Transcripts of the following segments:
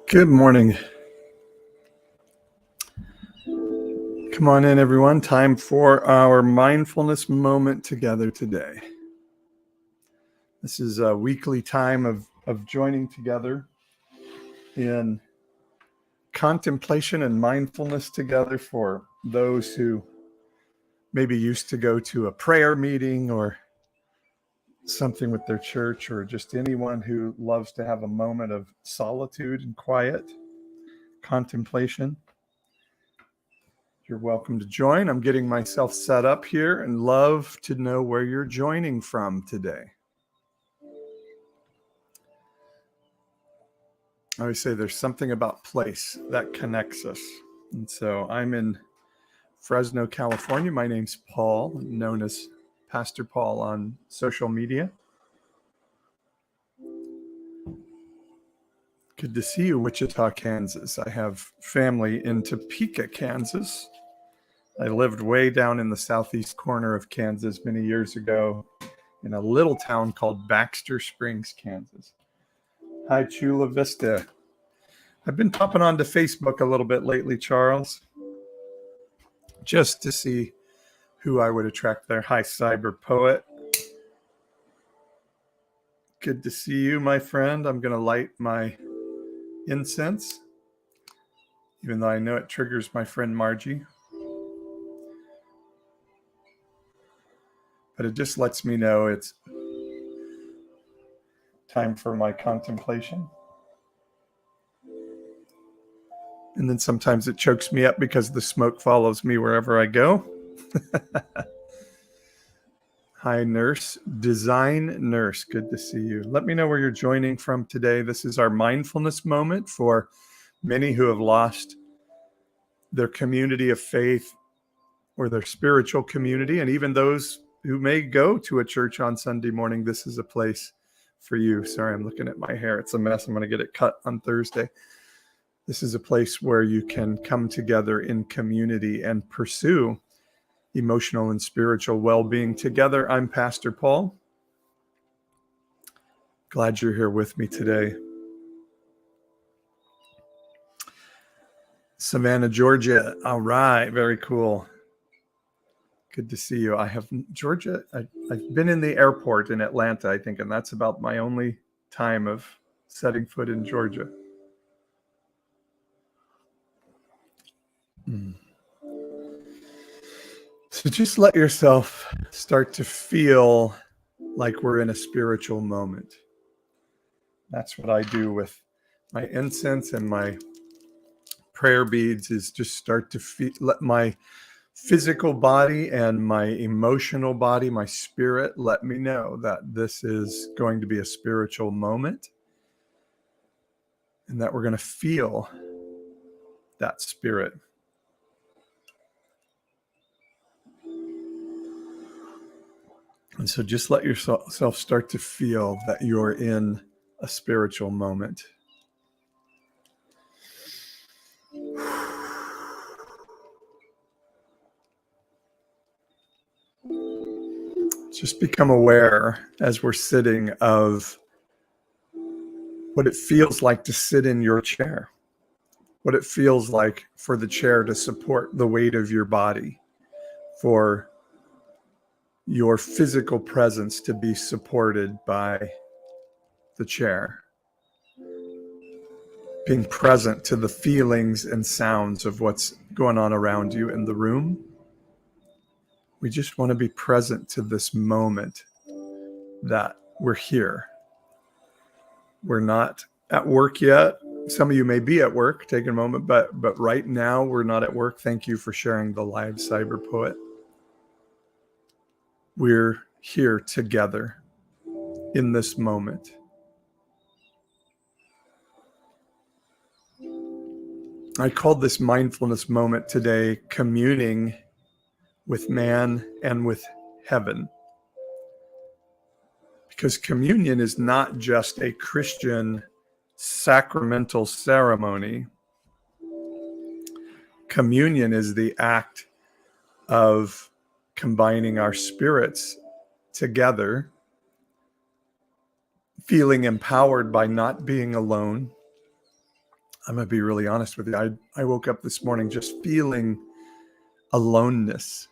Good morning. Come on in, everyone. Time for our mindfulness moment together today. This is a weekly time of joining together in contemplation and mindfulness together for those who maybe used to go to a prayer meeting or something with their church, or just anyone who loves to have a moment of solitude and quiet contemplation. You're welcome to join. I'm getting myself set up here and love to know where you're joining from today. I always say there's something about place that connects us. And so I'm in Fresno, California. My name's Paul, known as Pastor Paul on social media. Good to see you, Wichita, Kansas. I have family in Topeka, Kansas. I lived way down in the southeast corner of Kansas many years ago in a little town called Baxter Springs, Kansas. Hi, Chula Vista. I've been popping onto Facebook a little bit lately, Charles, just to see who I would attract there. Hi, Cyber Poet. Good to see you, my friend. I'm going to light my incense, even though I know it triggers my friend Margie. But it just lets me know it's time for my contemplation. And then sometimes it chokes me up because the smoke follows me wherever I go. Hi, Nurse. Design Nurse. Good to see you. Let me know where you're joining from today. This is our mindfulness moment for many who have lost their community of faith or their spiritual community, and even those who may go to a church on Sunday morning. This is a place for you. Sorry, I'm looking at my hair. It's a mess. I'm going to get it cut on Thursday. This is a place where you can come together in community and pursue emotional and spiritual well-being together. I'm Pastor Paul. Glad you're here with me today. Savannah, Georgia. All right, very cool. Good to see you. I have Georgia. I've been in the airport in Atlanta, I think, and that's about my only time of setting foot in Georgia. So just let yourself start to feel like we're in a spiritual moment. That's what I do with my incense and my prayer beads, is just start to let my physical body and my emotional body, my spirit, let me know that this is going to be a spiritual moment and that we're going to feel that spirit. And so just let yourself start to feel that you're in a spiritual moment. Just become aware as we're sitting of what it feels like to sit in your chair, what it feels like for the chair to support the weight of your body, for your physical presence to be supported by the chair, being present to the feelings and sounds of what's going on around you in the room. We just want to be present to this moment that we're here. We're not at work yet. Some of you may be at work, take a moment, but right now we're not at work. Thank you for sharing the live, Cyber Poet. We're here together in this moment. I called this mindfulness moment today communing with man and with heaven. Because communion is not just a Christian sacramental ceremony. Communion is the act of combining our spirits together, feeling empowered by not being alone, I'm going to be really honest with you. I woke up this morning just feeling aloneness.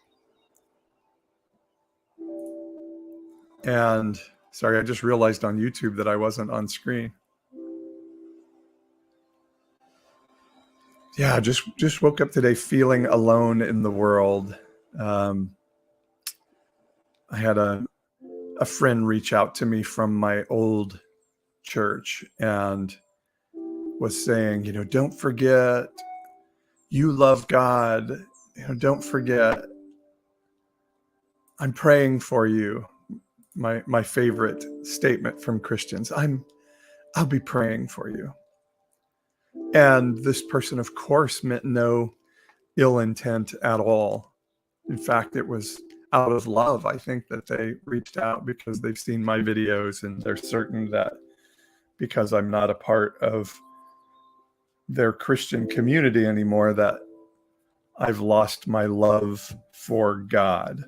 And sorry, I just realized on YouTube that I wasn't on screen. Yeah, just woke up today feeling alone in the world. I had a friend reach out to me from my old church and was saying, don't forget you love God. Don't forget I'm praying for you. My favorite statement from Christians. I'll be praying for you. And this person, of course, meant no ill intent at all. In fact, it was out of love, I think, that they reached out because they've seen my videos and they're certain that because I'm not a part of their Christian community anymore, that I've lost my love for God.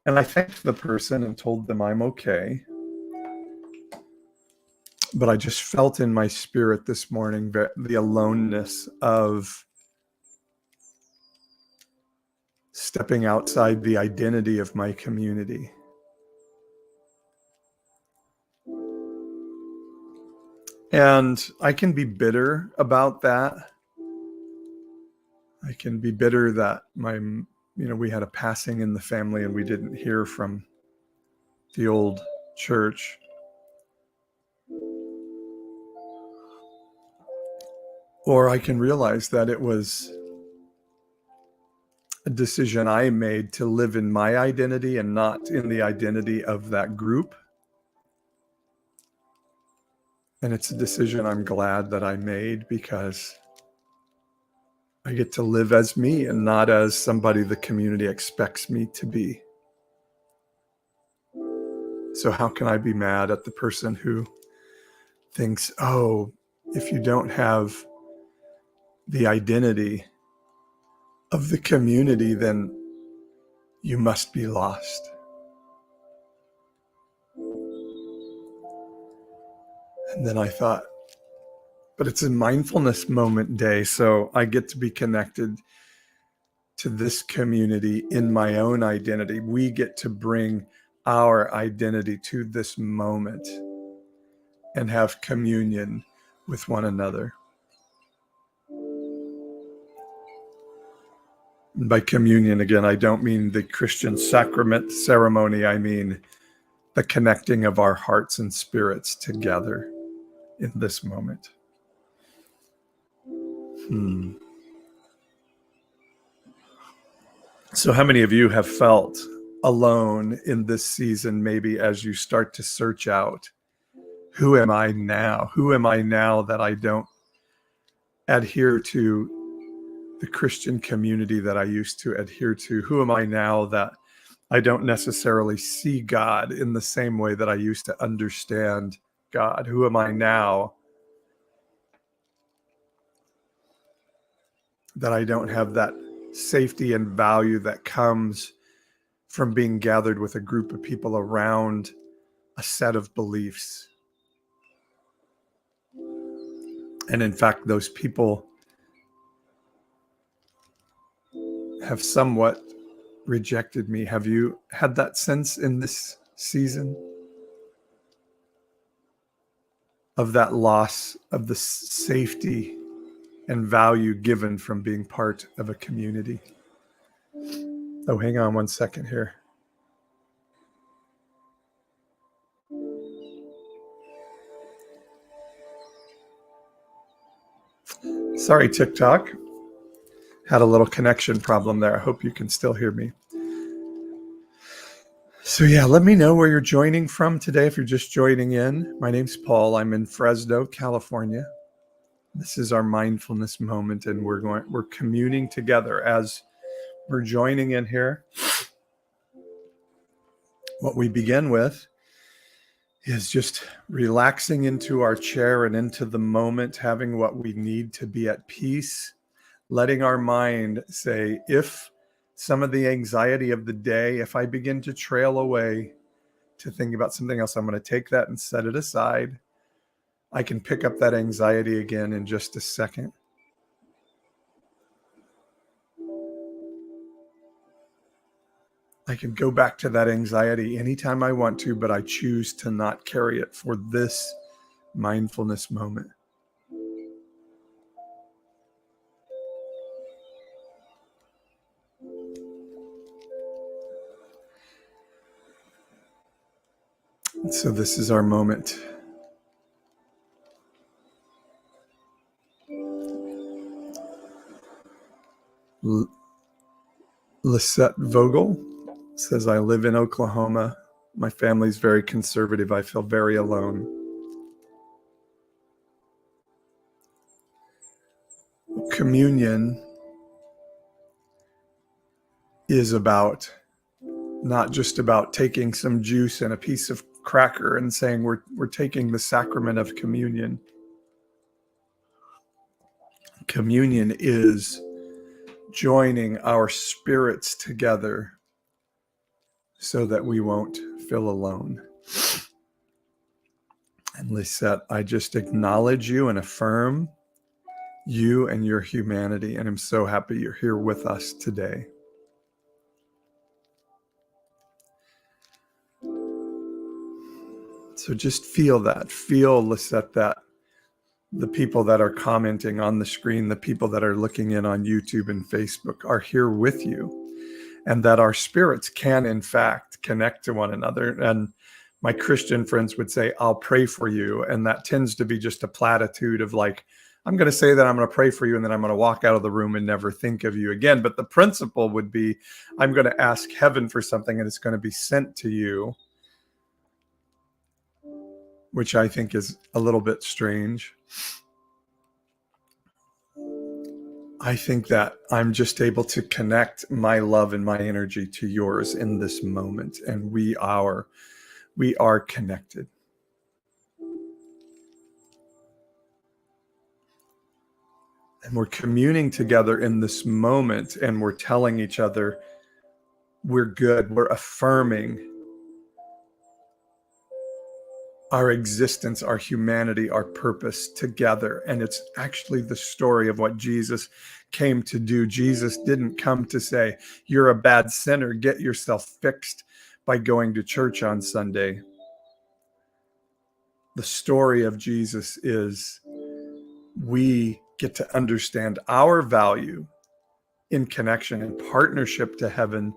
And I thanked the person and told them I'm okay. But I just felt in my spirit this morning the aloneness of stepping outside the identity of my community. And I can be bitter about that. I can be bitter that we had a passing in the family and we didn't hear from the old church. Or I can realize that it was a decision I made to live in my identity and not in the identity of that group. And it's a decision I'm glad that I made because I get to live as me and not as somebody the community expects me to be. So how can I be mad at the person who thinks, oh, if you don't have the identity of the community, then you must be lost. And then I thought, but it's a mindfulness moment day, so I get to be connected to this community in my own identity. We get to bring our identity to this moment and have communion with one another. And by communion, again, I don't mean the Christian sacrament ceremony. I mean the connecting of our hearts and spirits together in this moment. So how many of you have felt alone in this season, maybe as you start to search out, who am I now? Who am I now that I don't adhere to the Christian community that I used to adhere to? Who am I now that I don't necessarily see God in the same way that I used to understand God? Who am I now that I don't have that safety and value that comes from being gathered with a group of people around a set of beliefs? And in fact, those people have somewhat rejected me. Have you had that sense in this season of that loss of the safety and value given from being part of a community? Oh, hang on one second here. Sorry, TikTok. Had a little connection problem there. I hope you can still hear me. So yeah, let me know where you're joining from today if you're just joining in. My name's Paul. I'm in Fresno, California. This is our mindfulness moment, and we're communing together as we're joining in here. What we begin with is just relaxing into our chair and into the moment, having what we need to be at peace, letting our mind say, if some of the anxiety of the day, if I begin to trail away to think about something else, I'm going to take that and set it aside. I can pick up that anxiety again in just a second. I can go back to that anxiety anytime I want to, but I choose to not carry it for this mindfulness moment. So this is our moment. Lisette Vogel says, I live in Oklahoma. My family's very conservative. I feel very alone. Communion is not just about taking some juice and a piece of cracker and saying we're taking the sacrament of communion. Communion is joining our spirits together so that we won't feel alone. And Lisette, I just acknowledge you and affirm you and your humanity, and I'm so happy you're here with us today. So just feel that. Feel, Lisette, that the people that are commenting on the screen, the people that are looking in on YouTube and Facebook are here with you, and that our spirits can, in fact, connect to one another. And my Christian friends would say, I'll pray for you. And that tends to be just a platitude of like, I'm going to say that I'm going to pray for you, and then I'm going to walk out of the room and never think of you again. But the principle would be, I'm going to ask heaven for something and it's going to be sent to you, which I think is a little bit strange. I think that I'm just able to connect my love and my energy to yours in this moment. And we are connected. And we're communing together in this moment, and we're telling each other we're good. We're affirming our existence, our humanity, our purpose together. And it's actually the story of what Jesus came to do. Jesus didn't come to say, you're a bad sinner, get yourself fixed by going to church on Sunday. The story of Jesus is we get to understand our value in connection and partnership to heaven.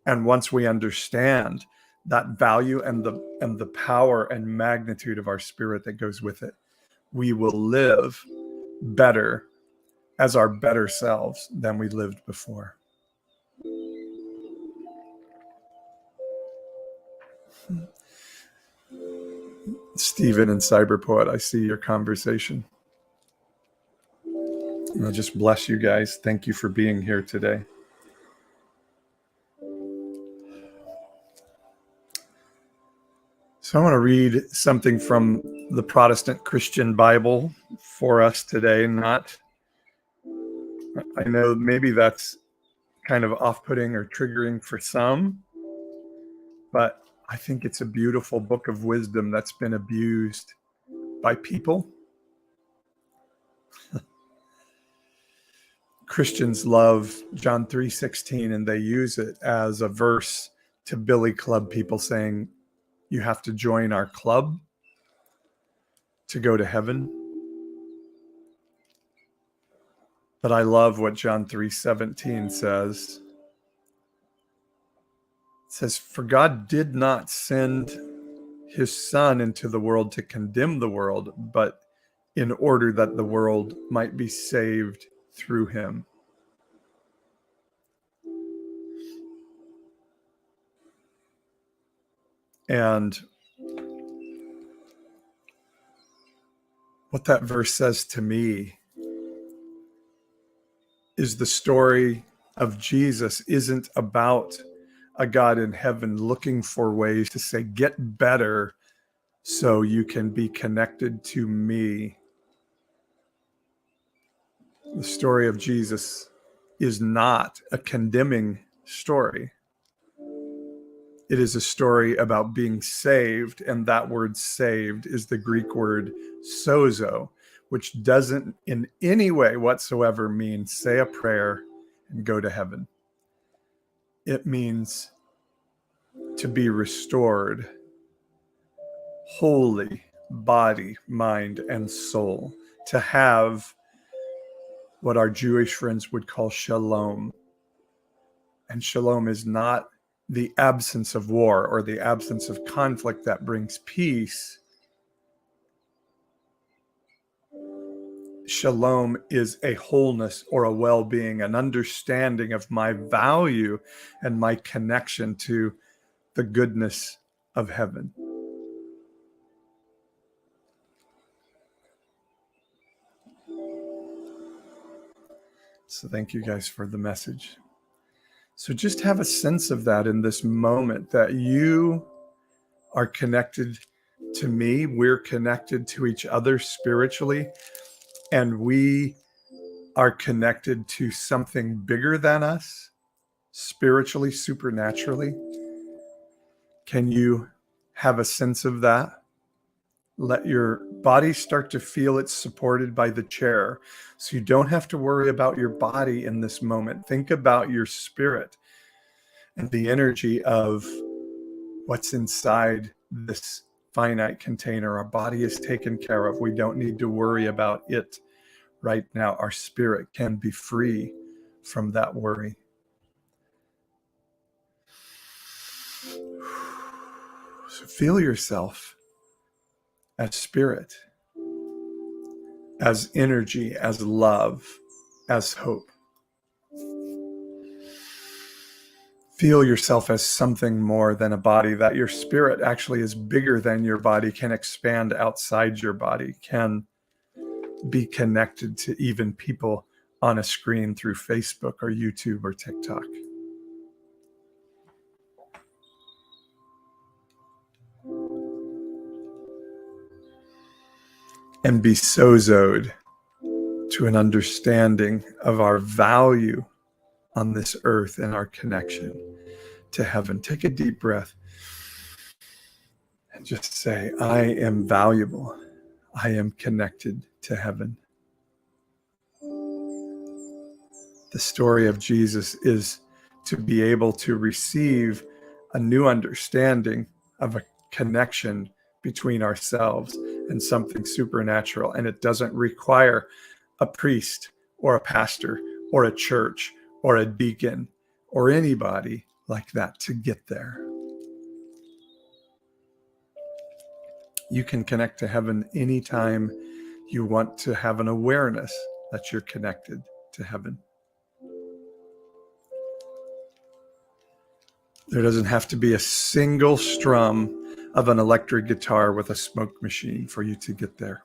And once we understand that value and the power and magnitude of our spirit that goes with it, we will live better as our better selves than we lived before. Stephen and Cyberpoet, I see your conversation. And I'll just bless you guys. Thank you for being here today. So I want to read something from the Protestant Christian Bible for us today. I know maybe that's kind of off-putting or triggering for some, but I think it's a beautiful book of wisdom that's been abused by people. Christians love John 3:16, and they use it as a verse to billy club people, saying, you have to join our club to go to heaven. But I love what John 3:17 says. It says, for God did not send his son into the world to condemn the world, but in order that the world might be saved through him. And what that verse says to me is the story of Jesus isn't about a God in heaven looking for ways to say, get better so you can be connected to me. The story of Jesus is not a condemning story. It is a story about being saved, and that word saved is the Greek word sozo, which doesn't in any way whatsoever mean say a prayer and go to heaven. It means to be restored, wholly, body, mind, and soul, to have what our Jewish friends would call shalom. And shalom is not the absence of war or the absence of conflict that brings peace. Shalom is a wholeness or a well-being, an understanding of my value and my connection to the goodness of heaven. So thank you guys for the message. So just have a sense of that in this moment, that you are connected to me. We're connected to each other spiritually, and we are connected to something bigger than us, spiritually, supernaturally. Can you have a sense of that? Let your body start to feel it's supported by the chair. So you don't have to worry about your body in this moment. Think about your spirit and the energy of what's inside this finite container. Our body is taken care of. We don't need to worry about it right now. Our spirit can be free from that worry. So feel yourself as spirit, as energy, as love, as hope. Feel yourself as something more than a body, that your spirit actually is bigger than your body, can expand outside your body, can be connected to even people on a screen through Facebook or YouTube or TikTok. And be sozoed to an understanding of our value on this earth and our connection to heaven. Take a deep breath and just say, I am valuable. I am connected to heaven. The story of Jesus is to be able to receive a new understanding of a connection between ourselves and something supernatural. And it doesn't require a priest or a pastor or a church or a deacon or anybody like that to get there. You can connect to heaven anytime you want to have an awareness that you're connected to heaven. There doesn't have to be a single strum of an electric guitar with a smoke machine for you to get there.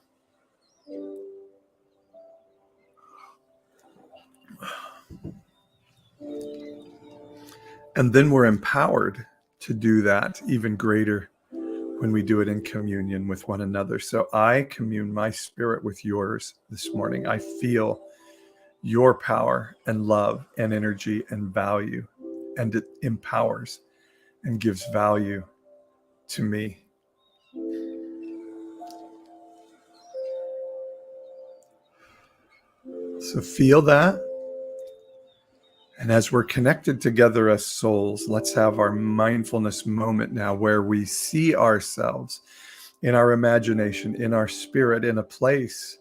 And then we're empowered to do that even greater when we do it in communion with one another. So I commune my spirit with yours this morning. I feel your power and love and energy and value, and it empowers and gives value to me. So feel that. And as we're connected together as souls, let's have our mindfulness moment now, where we see ourselves in our imagination, in our spirit, in a place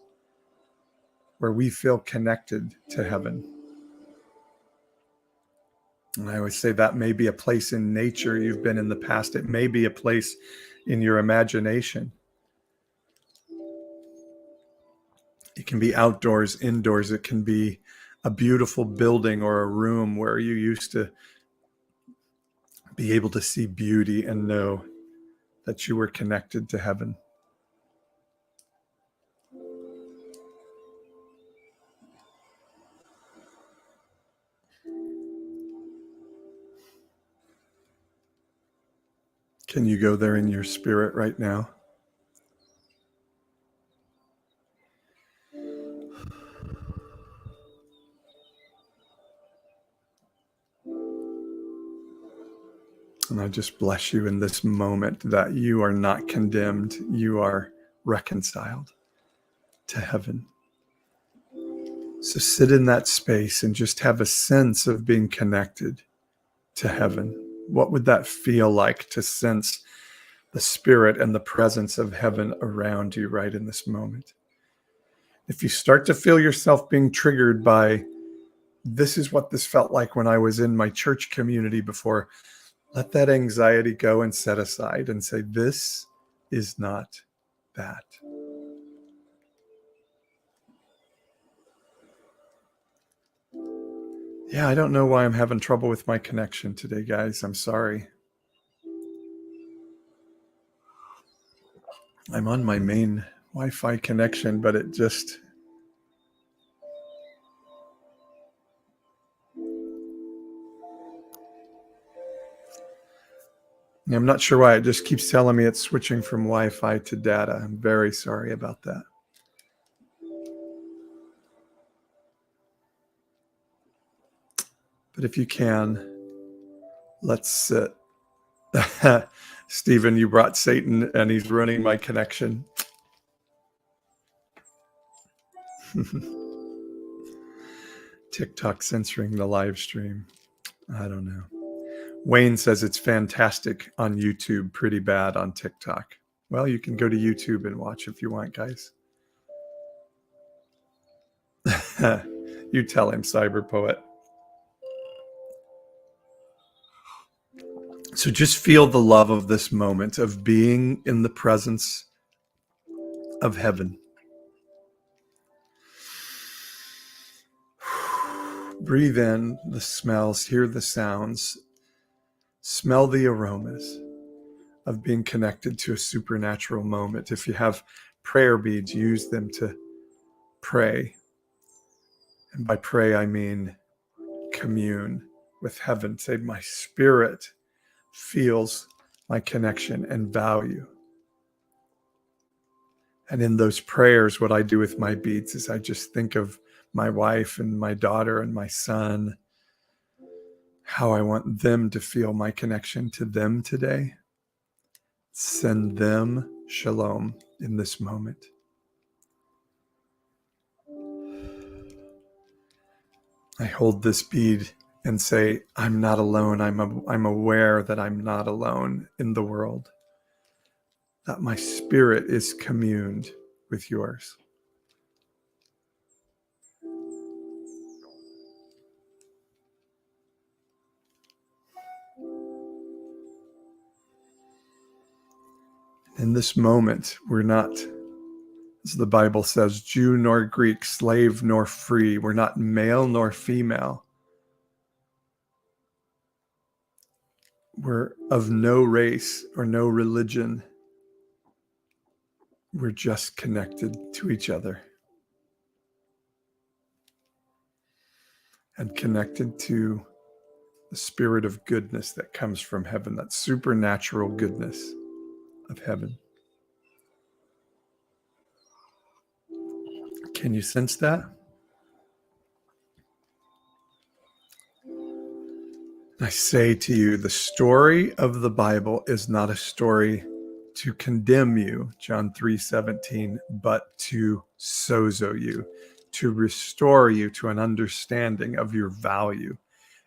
where we feel connected to heaven. And I always say that may be a place in nature you've been in the past. It may be a place in your imagination. It can be outdoors, indoors. It can be a beautiful building or a room where you used to be able to see beauty and know that you were connected to heaven. Can you go there in your spirit right now? And I just bless you in this moment that you are not condemned. You are reconciled to heaven. So sit in that space and just have a sense of being connected to heaven. What would that feel like to sense the spirit and the presence of heaven around you right in this moment? If you start to feel yourself being triggered by, this is what this felt like when I was in my church community before, let that anxiety go and set aside and say, this is not that. Yeah, I don't know why I'm having trouble with my connection today, guys. I'm sorry. I'm on my main Wi-Fi connection, but it just... I'm not sure why. It just keeps telling me it's switching from Wi-Fi to data. I'm very sorry about that. But if you can, let's sit. Stephen, you brought Satan and he's ruining my connection. TikTok censoring the live stream. I don't know. Wayne says it's fantastic on YouTube, pretty bad on TikTok. Well, you can go to YouTube and watch if you want, guys. You tell him, Cyber Poet. So just feel the love of this moment of being in the presence of heaven. Breathe in the smells, hear the sounds, smell the aromas of being connected to a supernatural moment. If you have prayer beads, use them to pray. And by pray, I mean commune with heaven. Say, my spirit feels my connection and value. And in those prayers, what I do with my beads is I just think of my wife and my daughter and my son, how I want them to feel my connection to them today. Send them shalom in this moment. I hold this bead and say, I'm not alone. I'm aware that I'm not alone in the world, that my spirit is communed with yours. In this moment, we're not, as the Bible says, Jew nor Greek, slave nor free. We're not male nor female. We're of no race or no religion. We're just connected to each other and connected to the spirit of goodness that comes from heaven, that supernatural goodness of heaven. Can you sense that? I say to you, the story of the Bible is not a story to condemn you, John 3:17, but to sozo you, to restore you to an understanding of your value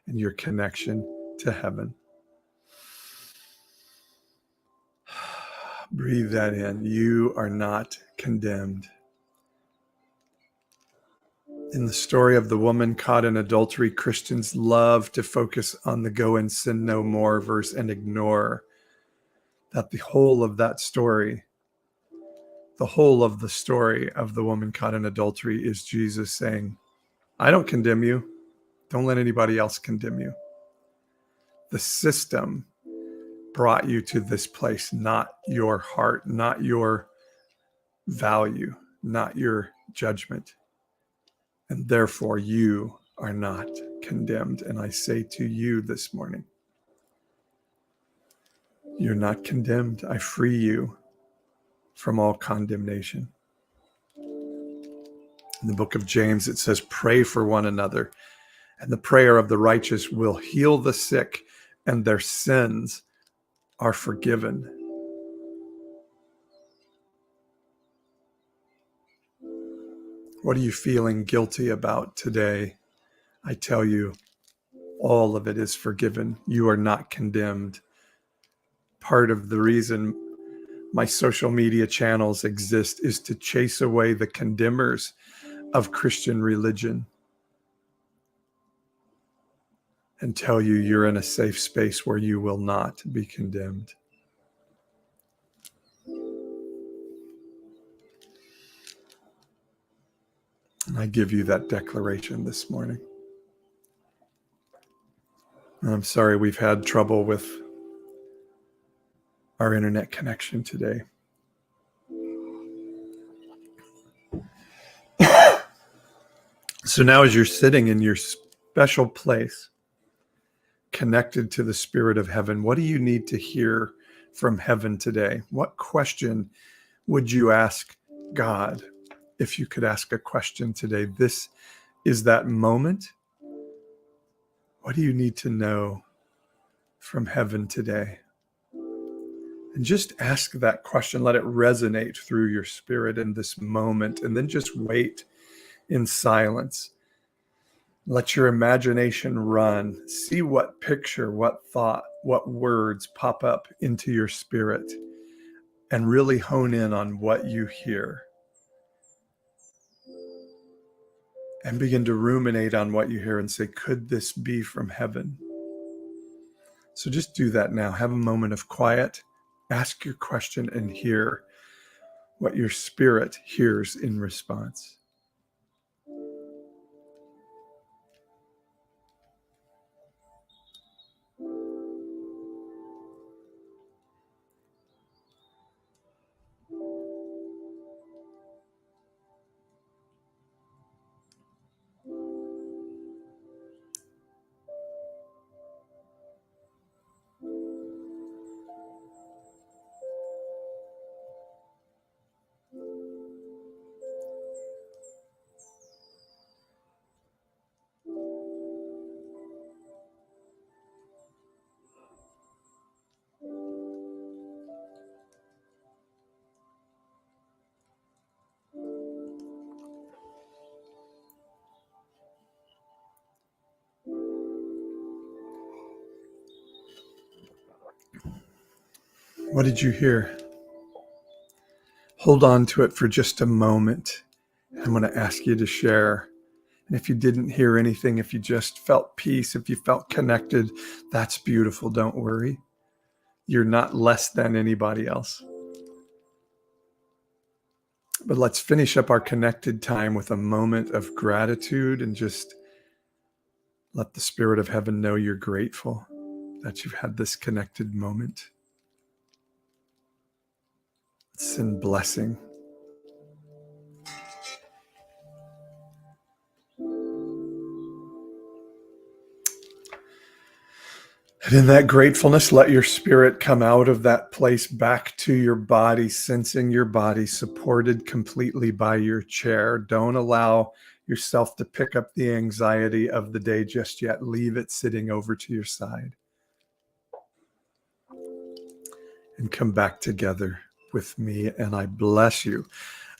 and your connection to heaven. Breathe that in. You are not condemned. In the story of the woman caught in adultery, Christians love to focus on the go and sin no more verse and ignore that the whole of that story, the whole of the story of the woman caught in adultery is Jesus saying, I don't condemn you. Don't let anybody else condemn you. The system brought you to this place, not your heart, not your value, not your judgment. And therefore you are not condemned. And I say to you this morning, you're not condemned. I free you from all condemnation. In the book of James, it says, pray for one another, and the prayer of the righteous will heal the sick, and their sins are forgiven. What are you feeling guilty about today? I tell you, all of it is forgiven. You are not condemned. Part of the reason my social media channels exist is to chase away the condemners of Christian religion and tell you you're in a safe space where you will not be condemned. And I give you that declaration this morning. And I'm sorry we've had trouble with our internet connection today. So now as you're sitting in your special place, connected to the Spirit of heaven, what do you need to hear from heaven today? What question would you ask God if you could ask a question today? This is that moment. What do you need to know from heaven today? And just ask that question. Let it resonate through your spirit in this moment, and then just wait in silence. Let your imagination run. See what picture, what thought, what words pop up into your spirit, and really hone in on what you hear. And begin to ruminate on what you hear and say, could this be from heaven? So just do that now. Have a moment of quiet. Ask your question and hear what your spirit hears in response. What did you hear? Hold on to it for just a moment. I'm going to ask you to share. And if you didn't hear anything, if you just felt peace, if you felt connected, that's beautiful. Don't worry. You're not less than anybody else. But let's finish up our connected time with a moment of gratitude and just let the Spirit of heaven know you're grateful that you've had this connected moment. It's in blessing. And in that gratefulness, let your spirit come out of that place back to your body, sensing your body supported completely by your chair. Don't allow yourself to pick up the anxiety of the day just yet. Leave it sitting over to your side. And come back together with me, and I bless you.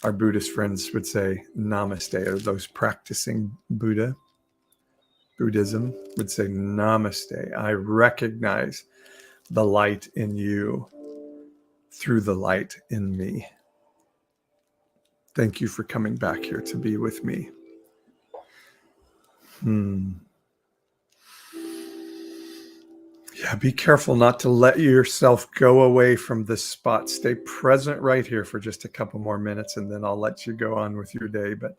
Our Buddhist friends would say namaste, or those practicing Buddhism would say namaste. I recognize the light in you through the light in me. Thank you for coming back here to be with me. Yeah, be careful not to let yourself go away from this spot. Stay present right here for just a couple more minutes, and then I'll let you go on with your day. But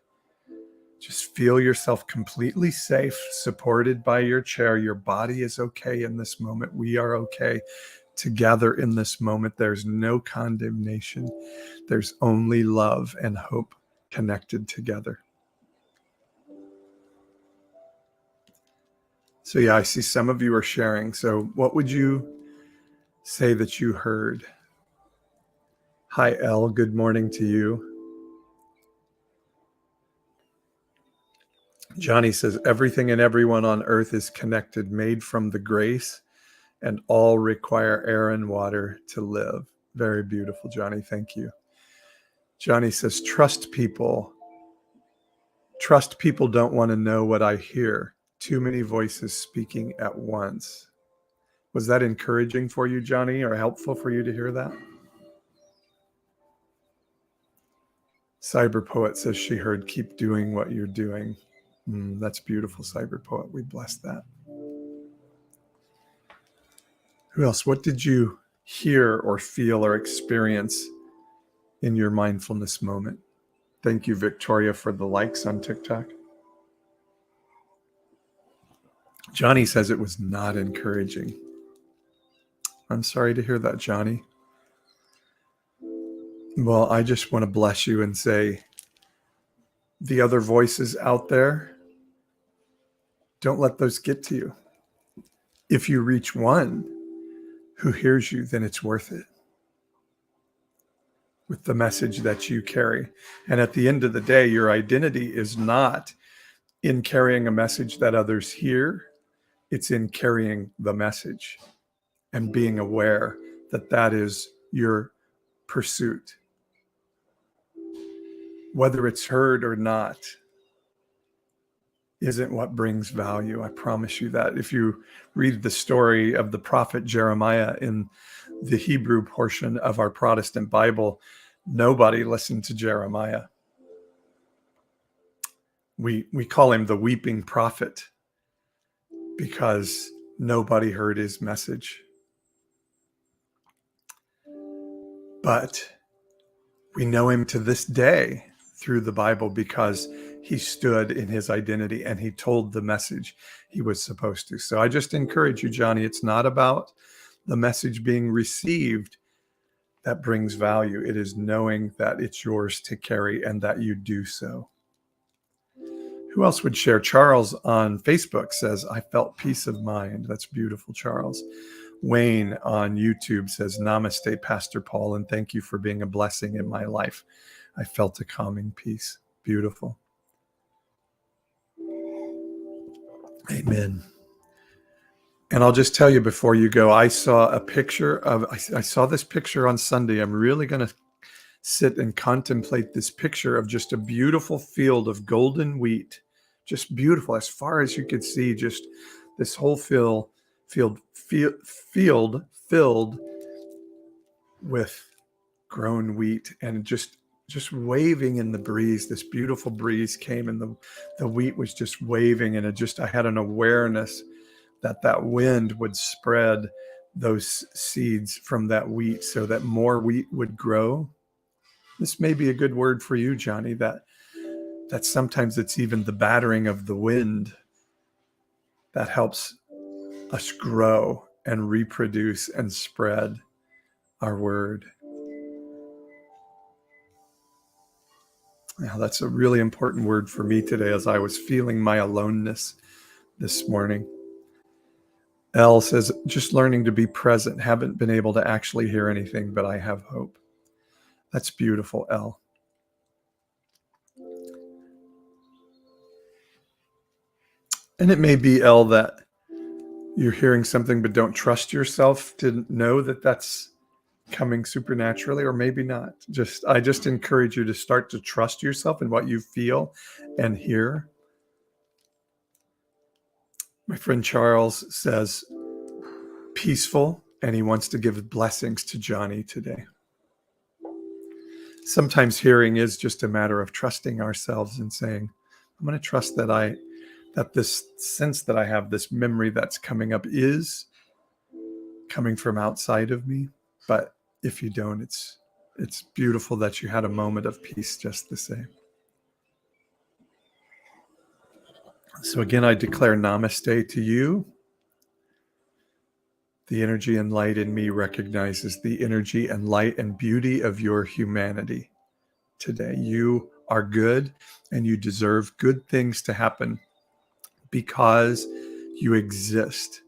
just feel yourself completely safe, supported by your chair. Your body is okay in this moment. We are okay together in this moment. There's no condemnation. There's only love and hope connected together. So yeah, I see some of you are sharing. So what would you say that you heard? Hi, Elle. Good morning to you. Johnny says, everything and everyone on earth is connected, made from the grace and all require air and water to live. Very beautiful, Johnny. Thank you. Johnny says, trust people. Trust people don't want to know what I hear. Too many voices speaking at once. Was that encouraging for you, Johnny, or helpful for you to hear that? Cyber Poet says she heard, keep doing what you're doing. That's beautiful, Cyber Poet. We bless that. Who else? What did you hear or feel or experience in your mindfulness moment? Thank you, Victoria, for the likes on TikTok. Johnny says it was not encouraging. I'm sorry to hear that, Johnny. Well, I just want to bless you and say the other voices out there, don't let those get to you. If you reach one who hears you, then it's worth it with the message that you carry. And at the end of the day, your identity is not in carrying a message that others hear. It's in carrying the message and being aware that that is your pursuit. Whether it's heard or not isn't what brings value. I promise you that. If you read the story of the prophet Jeremiah in the Hebrew portion of our Protestant Bible, nobody listened to Jeremiah. We call him the weeping prophet because nobody heard his message. But we know him to this day through the Bible because he stood in his identity and he told the message he was supposed to. So I just encourage you, Johnny, it's not about the message being received that brings value. It is knowing that it's yours to carry and that you do so. Who else would share? Charles on Facebook says, I felt peace of mind. That's beautiful, Charles. Wayne on YouTube says, Namaste, Pastor Paul, and thank you for being a blessing in my life. I felt a calming peace. Beautiful. Amen. And I'll just tell you before you go, I saw this picture on Sunday. I'm really going to sit and contemplate this picture of just a beautiful field of golden wheat, just beautiful as far as you could see, just this whole field filled with grown wheat and just waving in the breeze. This beautiful breeze came and the wheat was just waving, and I had an awareness that wind would spread those seeds from that wheat so that more wheat would grow. This may be a good word for you, Johnny, that sometimes it's even the battering of the wind that helps us grow and reproduce and spread our word. Now, that's a really important word for me today as I was feeling my aloneness this morning. Elle says, just learning to be present. Haven't been able to actually hear anything, but I have hope. That's beautiful, Elle. And it may be, Elle, that you're hearing something but don't trust yourself to know that that's coming supernaturally, or maybe not. I just encourage you to start to trust yourself in what you feel and hear. My friend Charles says, peaceful, and he wants to give blessings to Johnny today. Sometimes hearing is just a matter of trusting ourselves and saying, I'm going to trust that this sense that I have, this memory that's coming up is coming from outside of me. But if you don't, it's beautiful that you had a moment of peace just the same. So again, I declare namaste to you. The energy and light in me recognizes the energy and light and beauty of your humanity today. You are good and you deserve good things to happen because you exist.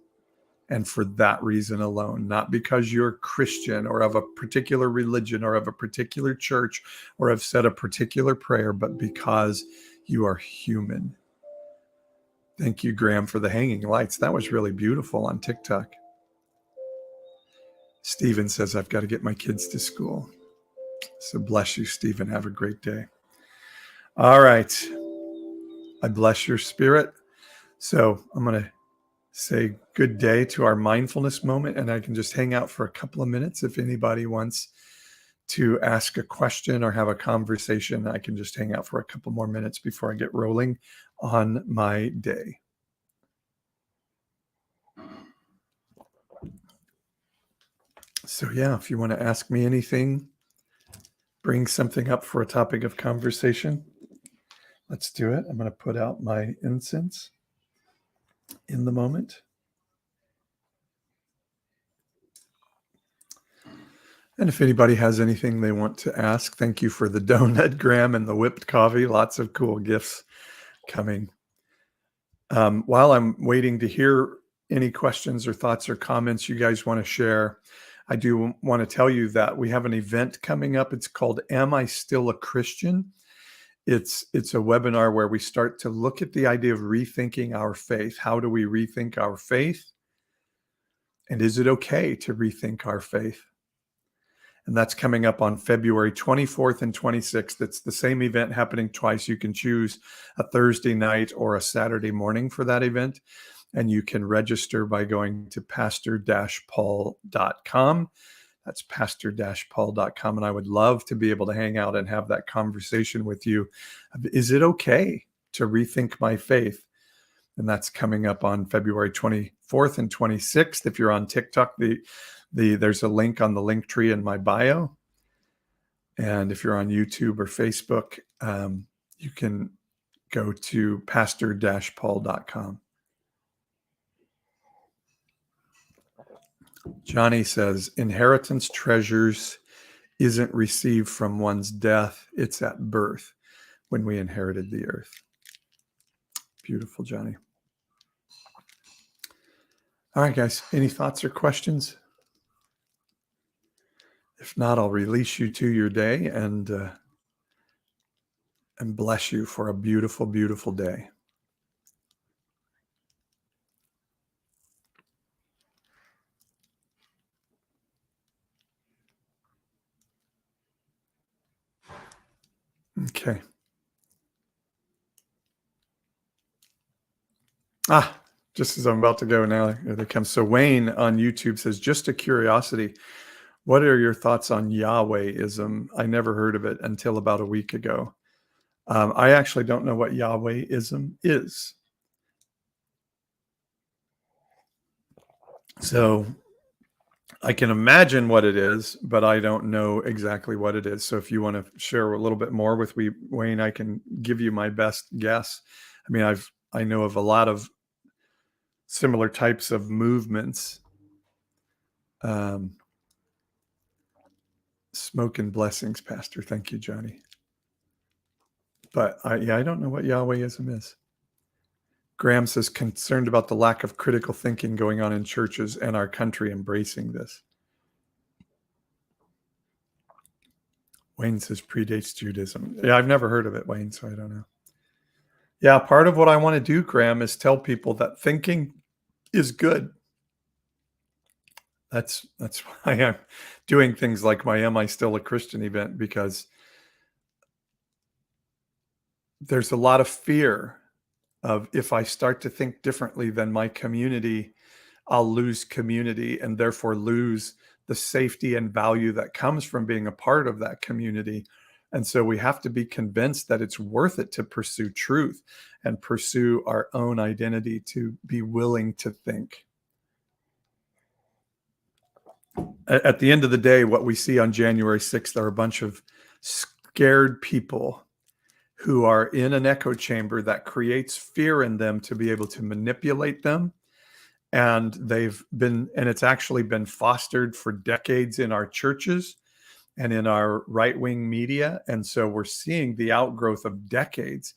And for that reason alone, not because you're Christian or of a particular religion or of a particular church or have said a particular prayer, but because you are human. Thank you, Graham, for the hanging lights. That was really beautiful on TikTok. Stephen says, I've got to get my kids to school. So bless you, Stephen. Have a great day. All right. I bless your spirit. So I'm going to say good day to our mindfulness moment, and I can just hang out for a couple of minutes. If anybody wants to ask a question or have a conversation, I can just hang out for a couple more minutes before I get rolling on my day. So yeah, if you want to ask me anything, bring something up for a topic of conversation, let's do it. I'm going to put out my incense in the moment. And if anybody has anything they want to ask, thank you for the donut, Graham, and the whipped coffee. Lots of cool gifts coming. While I'm waiting to hear any questions or thoughts or comments you guys want to share, I do want to tell you that we have an event coming up. It's called Am I Still a Christian? It's a webinar where we start to look at the idea of rethinking our faith. How do we rethink our faith? And is it okay to rethink our faith? And that's coming up on February 24th and 26th. It's the same event happening twice. You can choose a Thursday night or a Saturday morning for that event. And you can register by going to pastor-paul.com. That's pastor-paul.com. And I would love to be able to hang out and have that conversation with you. Is it okay to rethink my faith? And that's coming up on February 24th and 26th. If you're on TikTok, there's a link on the link tree in my bio. And if you're on YouTube or Facebook, you can go to pastor-paul.com. Johnny says, inheritance treasures isn't received from one's death. It's at birth when we inherited the earth. Beautiful, Johnny. All right, guys, any thoughts or questions? If not, I'll release you to your day and bless you for a beautiful, beautiful day. Okay. Just as I'm about to go now, here they come. So Wayne on YouTube says, just a curiosity, what are your thoughts on Yahwehism? I never heard of it until about a week ago. I actually don't know what Yahwehism is. So I can imagine what it is, but I don't know exactly what it is. So if you want to share a little bit more with me, Wayne, I can give you my best guess. I mean, I know of a lot of similar types of movements. Smoke and blessings, Pastor. Thank you, Johnny. But I don't know what Yahwehism is. Graham says, concerned about the lack of critical thinking going on in churches and our country embracing this. Wayne says, predates Judaism. Yeah, I've never heard of it, Wayne, so I don't know. Yeah, part of what I want to do, Graham, is tell people that thinking is good. That's why I'm doing things like my Am I Still a Christian event, because there's a lot of fear of, if I start to think differently than my community, I'll lose community and therefore lose the safety and value that comes from being a part of that community. And so we have to be convinced that it's worth it to pursue truth and pursue our own identity, to be willing to think. At the end of the day, what we see on January 6th are a bunch of scared people who are in an echo chamber that creates fear in them to be able to manipulate them. And it's actually been fostered for decades in our churches and in our right-wing media. And so we're seeing the outgrowth of decades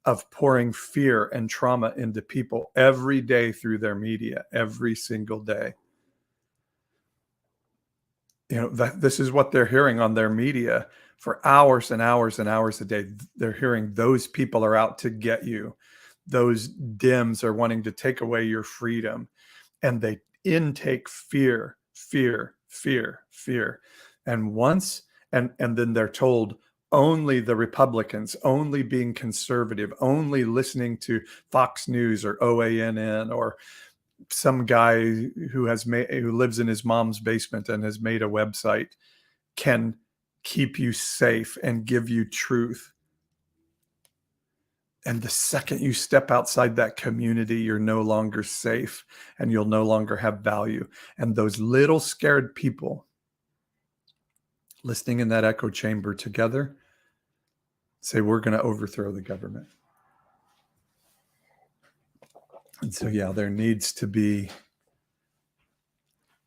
of pouring fear and trauma into people every day through their media, every single day. This is what they're hearing on their media for hours and hours and hours a day. They're hearing those people are out to get you. Those Dems are wanting to take away your freedom. And they intake fear, fear, fear. And once, and then they're told only the Republicans, only being conservative, only listening to Fox News or OANN or some guy who lives in his mom's basement and has made a website can keep you safe and give you truth. And the second you step outside that community, you're no longer safe and you'll no longer have value. And those little scared people listening in that echo chamber together say, we're going to overthrow the government. And so, yeah, there needs to be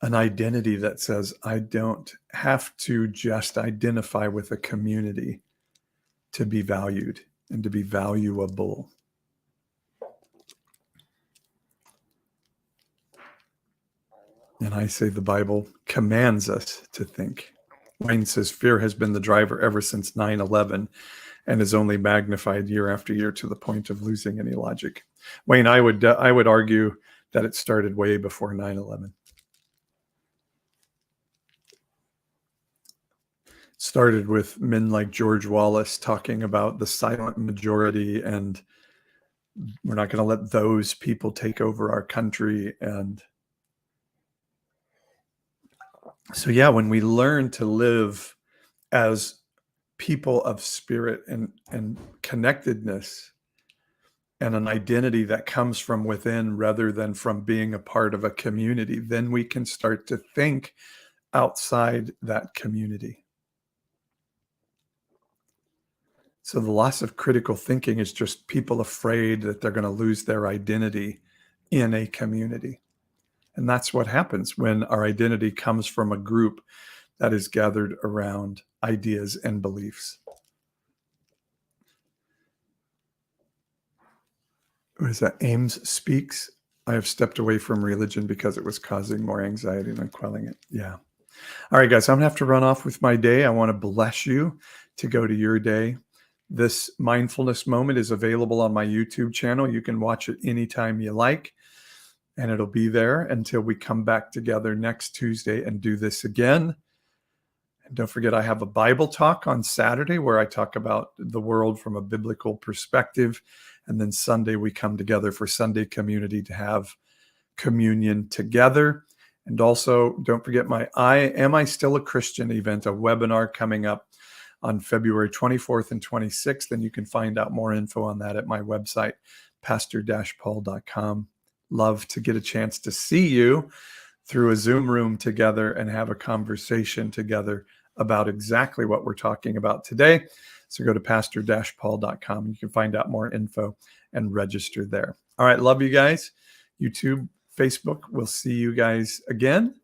an identity that says, I don't have to just identify with a community to be valued and to be valuable. And I say the Bible commands us to think. Wayne says fear has been the driver ever since 9/11 and is only magnified year after year to the point of losing any logic. Wayne, I would argue that it started way before 9/11. Started with men like George Wallace talking about the silent majority, and we're not going to let those people take over our country. And so, yeah, when we learn to live as people of spirit and connectedness and an identity that comes from within rather than from being a part of a community, then we can start to think outside that community. So the loss of critical thinking is just people afraid that they're going to lose their identity in a community. And that's what happens when our identity comes from a group that is gathered around ideas and beliefs. What is that? Ames speaks. I have stepped away from religion because it was causing more anxiety than quelling it. Yeah. All right, guys, I'm going to have to run off with my day. I want to bless you to go to your day. This mindfulness moment is available on my YouTube channel. You can watch it anytime you like, and it'll be there until we come back together next Tuesday and do this again. And don't forget, I have a Bible talk on Saturday where I talk about the world from a biblical perspective. And then Sunday, we come together for Sunday community to have communion together. And also, don't forget my Am I Still a Christian event, a webinar coming up on February 24th and 26th. And you can find out more info on that at my website, pastor-paul.com. Love to get a chance to see you through a Zoom room together and have a conversation together about exactly what we're talking about today. So go to pastor-paul.com. You can find out more info and register there. All right. Love you guys. YouTube, Facebook. We'll see you guys again